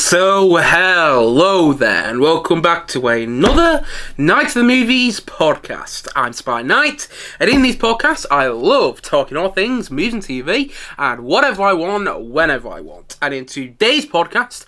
So hello there and welcome back to another Night of the Movies podcast. I'm Spy Knight, and in these podcasts I love talking all things movies and TV and whatever I want, whenever I want. And in today's podcast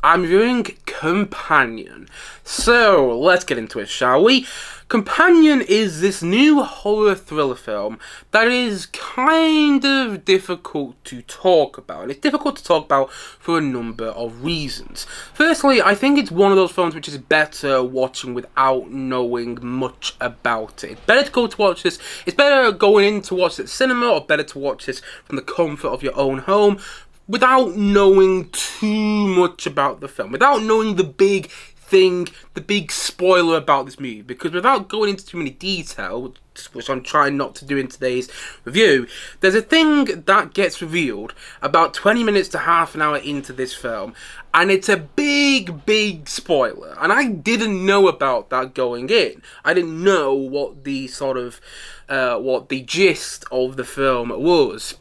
I'm reviewing Companion. So let's get into it, shall we? Companion is this new horror thriller film that is kind of difficult to talk about. And it's difficult to talk about for a number of reasons. Firstly, I think it's one of those films which is better watching without knowing much about it. It's better to go to watch this. It's better going in to watch it at the cinema, or better to watch this from the comfort of your own home without knowing too much about the film, without knowing the big thing, the big spoiler about this movie, because without going into too many detail, which I'm trying not to do in today's review, there's a thing that gets revealed about 20 minutes to half an hour into this film, and it's a big spoiler, and I didn't know about that going in. I didn't know what the what the gist of the film was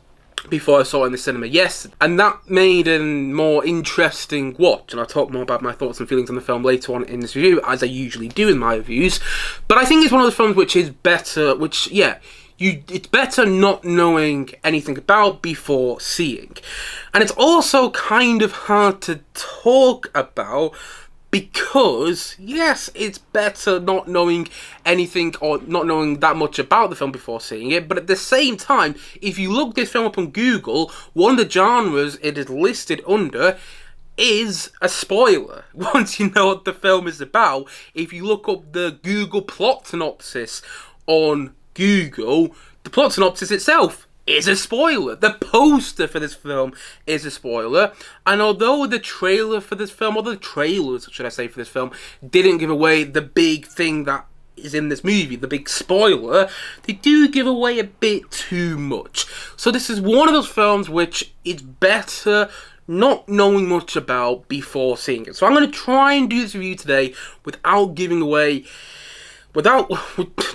before I saw it in the cinema yesterday, and that made a more interesting watch, and I'll talk more about my thoughts and feelings on the film later on in this review, as I usually do in my reviews. But I think it's one of those films which is better, it's better not knowing anything about before seeing. And it's also kind of hard to talk about, because, yes, it's better not knowing anything or not knowing that much about the film before seeing it, but at the same time, if you look this film up on Google, one of the genres it is listed under is a spoiler. Once you know what the film is about, if you look up the Google Plot Synopsis on Google, the plot synopsis itself is a spoiler. The poster for this film is a spoiler, and although the trailer for this film, or the trailers, should I say, for this film, didn't give away the big thing that is in this movie, the big spoiler, they do give away a bit too much. So this is one of those films which it's better not knowing much about before seeing it. So I'm going to try and do this review today without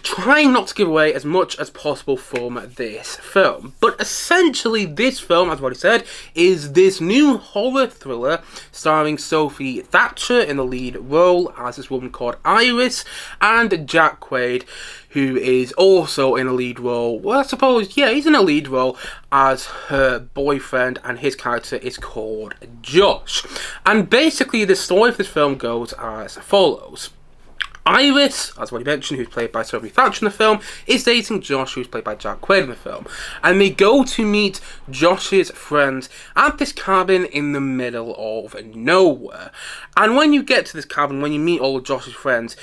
trying not to give away as much as possible from this film. But essentially, this film, as I've already said, is this new horror thriller starring Sophie Thatcher in the lead role as this woman called Iris, and Jack Quaid, who is also in a lead role. Well, I suppose, yeah, he's in a lead role as her boyfriend, and his character is called Josh. And basically, the story of this film goes as follows. Iris, as already mentioned, who's played by Sophie Thatcher in the film, is dating Josh, who's played by Jack Quaid in the film. And they go to meet Josh's friends at this cabin in the middle of nowhere. And when you get to this cabin, when you meet all of Josh's friends,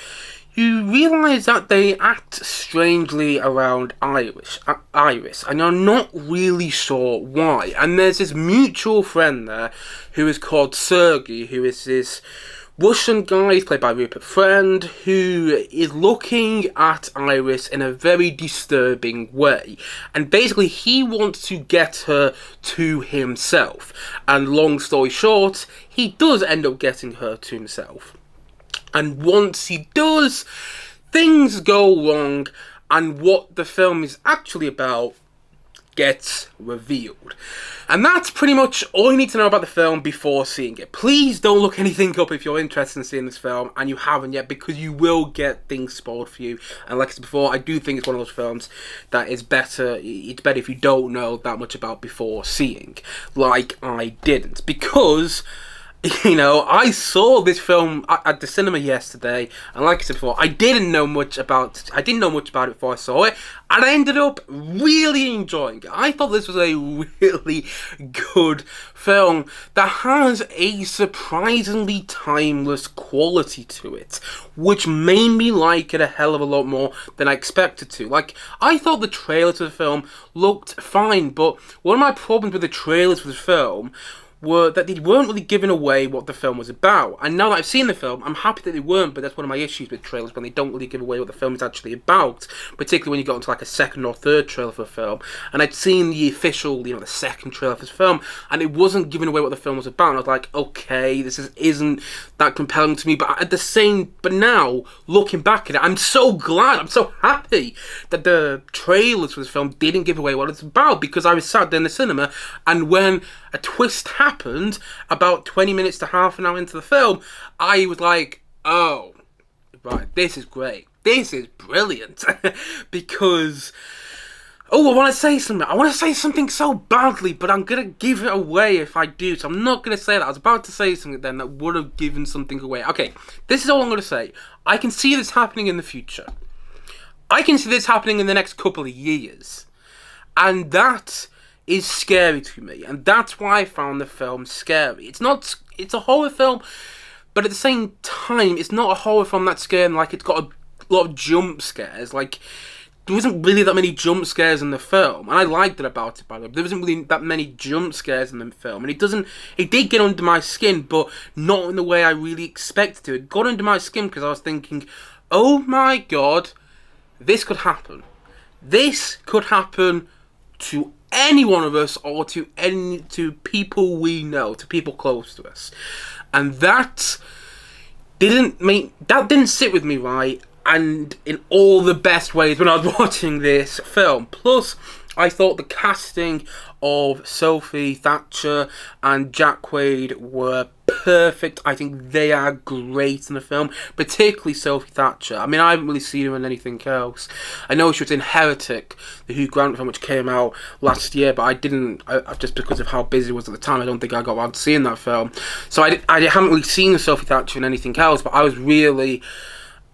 you realise that they act strangely around Iris, and you're not really sure why. And there's this mutual friend there who is called Sergei, who is this Russian guy, he's played by Rupert Friend, who is looking at Iris in a very disturbing way. And basically, he wants to get her to himself. And long story short, he does end up getting her to himself. And once he does, things go wrong, and what the film is actually about gets revealed. And that's pretty much all you need to know about the film before seeing it. Please don't look anything up if you're interested in seeing this film and you haven't yet, because you will get things spoiled for you. And like I said before, I do think it's one of those films that is better. It's better if you don't know that much about before seeing, like I didn't, because I saw this film at the cinema yesterday, and like I said before, I didn't know much about it before I saw it, and I ended up really enjoying it. I thought this was a really good film that has a surprisingly timeless quality to it, which made me like it a hell of a lot more than I expected to. Like, I thought the trailer to the film looked fine, but one of my problems with the trailers for the film were that they weren't really giving away what the film was about. And now that I've seen the film, I'm happy that they weren't, but that's one of my issues with trailers, when they don't really give away what the film is actually about, particularly when you got into like a second or third trailer for a film. And I'd seen the official, the second trailer for this film, and it wasn't giving away what the film was about, and I was like, okay, this isn't that compelling to me. But now, looking back at it, I'm so glad, I'm so happy that the trailers for this film didn't give away what it's about, because I was sat there in the cinema, and when a twist happened, happened about 20 minutes to half an hour into the film, I was like, oh, right, this is great. This is brilliant. Because, oh, I want to say something. I want to say something so badly, but I'm going to give it away if I do. So I'm not going to say that. I was about to say something then that would have given something away. Okay, this is all I'm going to say. I can see this happening in the future. I can see this happening in the next couple of years. And that is scary to me. And that's why I found the film scary. It's a horror film, but at the same time, it's not a horror film that's scary. Like, it's got a lot of jump scares. Like, there wasn't really that many jump scares in the film. And I liked it about it, by the way. There wasn't really that many jump scares in the film. And it did get under my skin, but not in the way I really expected to. It got under my skin because I was thinking, oh my god, this could happen. This could happen to any one of us, or to people we know, to people close to us. And that didn't sit with me right, and in all the best ways when I was watching this film. Plus, I thought the casting of Sophie Thatcher and Jack Quaid were perfect. I think they are great in the film, particularly Sophie Thatcher. I mean, I haven't really seen her in anything else. I know she was in Heretic, the Hugh Grant film, which came out last year, but I didn't, just because of how busy it was at the time, I don't think I got around to seeing that film. So I haven't really seen Sophie Thatcher in anything else, but I was really...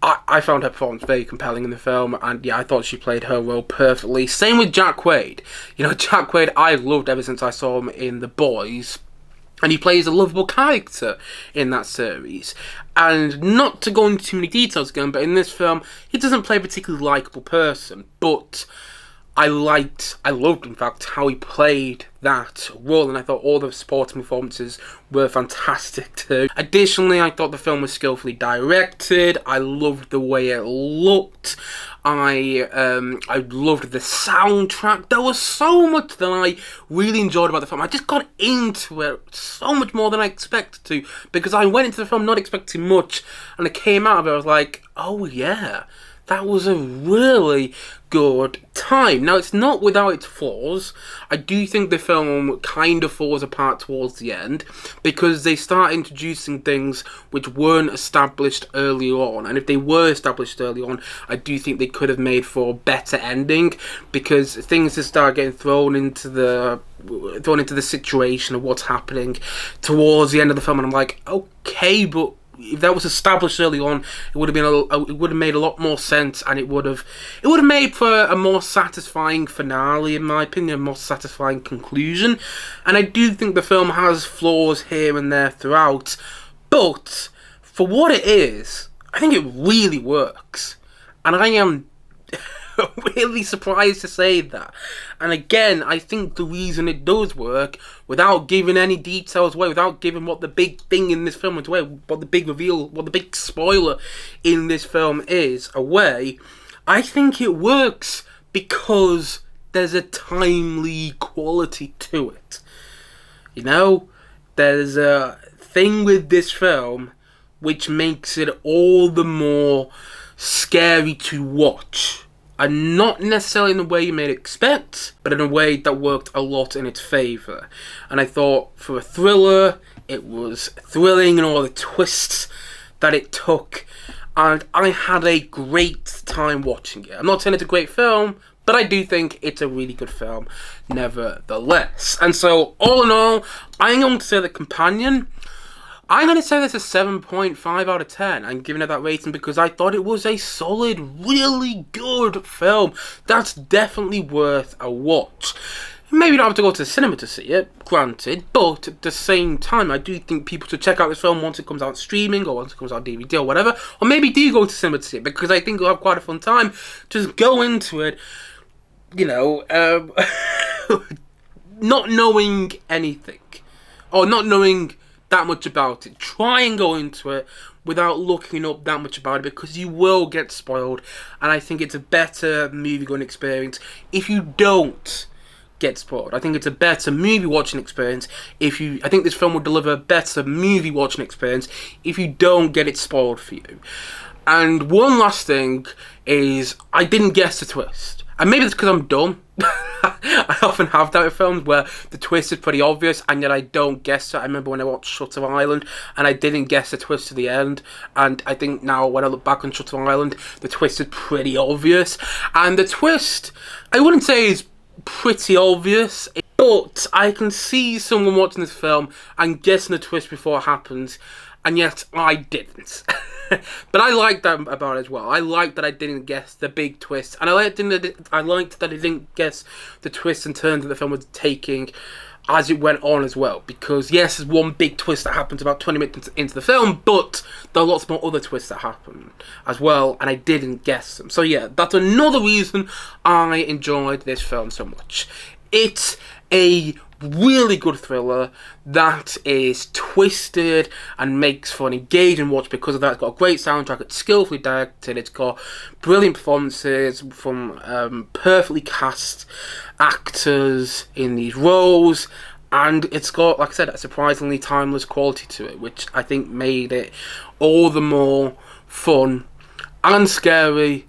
I found her performance very compelling in the film, and yeah, I thought she played her role perfectly. Same with Jack Quaid. You know, Jack Quaid I loved ever since I saw him in The Boys, and he plays a lovable character in that series. And not to go into too many details again, but in this film, he doesn't play a particularly likeable person, but I loved, in fact, how he played that role, and I thought all the supporting performances were fantastic too. Additionally, I thought the film was skillfully directed. I loved the way it looked. I loved the soundtrack. There was so much that I really enjoyed about the film. I just got into it so much more than I expected to, because I went into the film not expecting much, and I came out of it, I was like, oh yeah, that was a really good time. Now, it's not without its flaws. I do think the film kind of falls apart towards the end, because they start introducing things which weren't established early on. And if they were established early on, I do think they could have made for a better ending, because things just start getting thrown into the situation of what's happening towards the end of the film. And I'm like, okay, but if that was established early on, it would have made a lot more sense, and it would have made for a more satisfying finale, in my opinion, a more satisfying conclusion. And I do think the film has flaws here and there throughout, but for what it is, I think it really works, and I am really surprised to say that. And again, I think the reason it does work, without giving any details away, without giving what the big thing in this film is away, what the big reveal, what the big spoiler in this film is away, I think it works because there's a timely quality to it. You know, there's a thing with this film which makes it all the more scary to watch. And not necessarily in the way you may expect, but in a way that worked a lot in its favour. And I thought, for a thriller, it was thrilling in all the twists that it took, and I had a great time watching it. I'm not saying it's a great film, but I do think it's a really good film, nevertheless. And so, all in all, I'm going to say The Companion, I'm going to say this a 7.5 out of 10. I'm giving it that rating because I thought it was a solid, really good film that's definitely worth a watch. Maybe you don't have to go to the cinema to see it, granted, but at the same time, I do think people should check out this film once it comes out streaming, or once it comes out DVD or whatever, or maybe do go to cinema to see it, because I think you'll have quite a fun time. Just go into it, you know, not knowing anything, or not knowing that much about it. Try and go into it without looking up that much about it, because you will get spoiled, and I think it's a better movie-going experience if you don't get spoiled. I think it's a better movie watching experience I think this film will deliver a better movie watching experience if you don't get it spoiled for you. And one last thing is, I didn't guess the twist. And maybe it's because I'm dumb. I often have that with films where the twist is pretty obvious and yet I don't guess it. I remember when I watched Shutter Island and I didn't guess the twist to the end. And I think now when I look back on Shutter Island, the twist is pretty obvious. And the twist, I wouldn't say is pretty obvious, but I can see someone watching this film and guessing the twist before it happens, and yet I didn't. But I liked that about it as well. I liked that I didn't guess the big twist, and I liked that I didn't guess the twists and turns that the film was taking as it went on as well. Because yes, there's one big twist that happens about 20 minutes into the film, but there are lots more other twists that happen as well, and I didn't guess them. So yeah, that's another reason I enjoyed this film so much. It's a really good thriller that is twisted and makes for an engaging watch because of that. It's got a great soundtrack, it's skillfully directed, it's got brilliant performances from perfectly cast actors in these roles, and it's got, like I said, a surprisingly timeless quality to it, which I think made it all the more fun and scary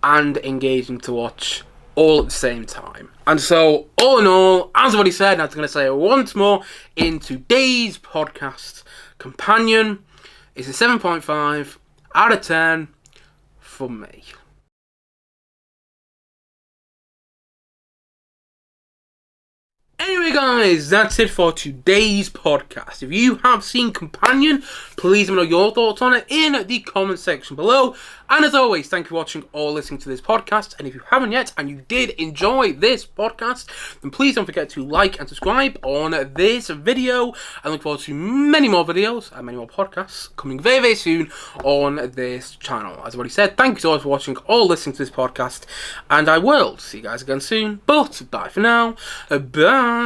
and engaging to watch all at the same time. And so, all in all, as I've already said, and I was going to say it once more, in today's podcast, Companion is a 7.5 out of 10 from me. Anyway guys, that's it for today's podcast. If you have seen Companion, please let me know your thoughts on it in the comment section below. And as always, thank you for watching or listening to this podcast. And if you haven't yet, and you did enjoy this podcast, then please don't forget to like and subscribe on this video. I look forward to many more videos and many more podcasts coming very, very soon on this channel. As I've already said, thank you so much for watching or listening to this podcast. And I will see you guys again soon. But bye for now. Bye.